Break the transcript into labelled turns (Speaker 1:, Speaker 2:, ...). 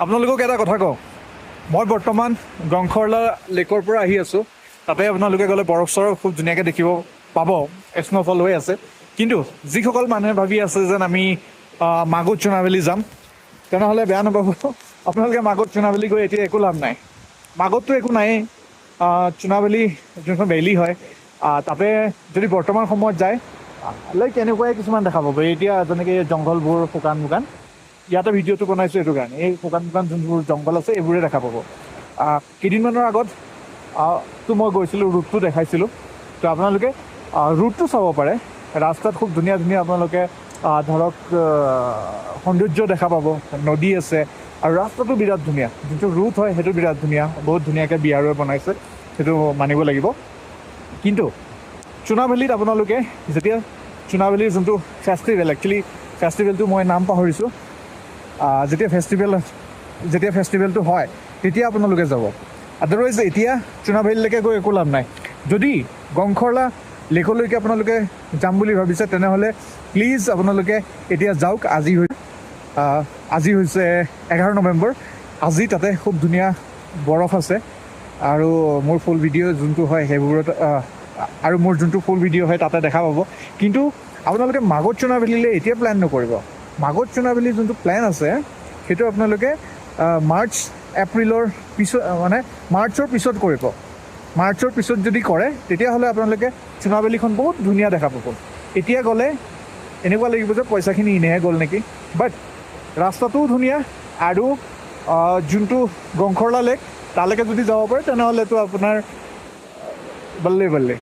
Speaker 1: আপোনালোকক এটা কথা কওঁ, মই বৰ্তমান গংখৰলা লেকৰ পৰা আহি আছোঁ। তাতে আপোনালোকে গ'লে বৰফ চৰফ খুব ধুনীয়াকৈ দেখিব পাব, স্ন'ফল হৈ আছে। কিন্তু যিসকল মানুহে ভাবি আছে যেন আমি মাগুৰ চুনা ভেলী যাম, তেনেহ'লে বেয়া নাপাব। আপোনালোকে মাগুৰ চুনা ভেলী গৈ এতিয়া একো লাভ নাই। মাগুৰতো একো নায়েই। চুনা ভেলী যোনখন ভেলী হয়, তাতে যদি বৰ্তমান সময়ত যায় লাইক এনেকুৱাই কিছুমান দেখা পাব। এতিয়া যেনেকৈ জংঘলবোৰ শুকান শুকান, ইয়াতে ভিডিঅ'টো বনাইছোঁ এইটো কাৰণে। এই শুকান শুকান যোনবোৰ জংঘল আছে এইবোৰে দেখা পাব। কেইদিনমানৰ আগত তো মই গৈছিলোঁ, ৰুটটো দেখাইছিলোঁ। তো আপোনালোকে ৰুটটো চাব পাৰে। ৰাস্তাত খুব ধুনীয়া ধুনীয়া আপোনালোকে ধৰক সৌন্দৰ্য দেখা পাব, নদী আছে আৰু ৰাস্তাটো বিৰাট ধুনীয়া। যোনটো ৰুট হয় সেইটো বিৰাট ধুনীয়া, বহুত ধুনীয়াকৈ বিয়াৰৱে বনাইছে, সেইটো মানিব লাগিব। কিন্তু চুনা ভেলীত আপোনালোকে যেতিয়া চুনা ভেলীৰ যোনটো ফেষ্টিভেল, একচুৱেলি ফেষ্টিভেলটো মই নাম পাহৰিছোঁ, যেতিয়া ফেষ্টিভেলটো হয় তেতিয়া আপোনালোকে যাব। আদাৰৱাইজ এতিয়া চুনা ভেলীলৈকে গৈ একো লাভ নাই। যদি গংখৰলা লেকলৈকে আপোনালোকে যাম বুলি ভাবিছে তেনেহ'লে প্লিজ আপোনালোকে এতিয়া যাওক। আজি হৈছে 11 নৱেম্বৰ। আজি তাতে খুব ধুনীয়া বৰফ আছে আৰু মোৰ ফুল ভিডিঅ' যোনটো হয় সেইবোৰত মোৰ যোনটো ফুল ভিডিঅ' হয় তাতে দেখা পাব। কিন্তু আপোনালোকে মাগুৰ চুনা ভেলীলৈ এতিয়া প্লেন নকৰিব। মাগুৰ চুনা ভেলীৰ যোনটো প্লেন আছে সেইটো আপোনালোকে মাৰ্চ এপ্ৰিলৰ পিছত, মানে মাৰ্চৰ পিছত কৰিব। মাৰ্চৰ পিছত যদি কৰে তেতিয়াহ'লে আপোনালোকে চুনা ভেলীখন বহুত ধুনীয়া দেখা পাব। এতিয়া গ'লে এনেকুৱা লাগিব যে পইচাখিনি এনেহে গ'ল নেকি। বাট ৰাস্তাটোও ধুনীয়া আৰু যোনটো গংখৰলা লেক তালৈকে যদি যাব পাৰে তেনেহ'লেতো আপোনাৰ বল্লে বল্লে।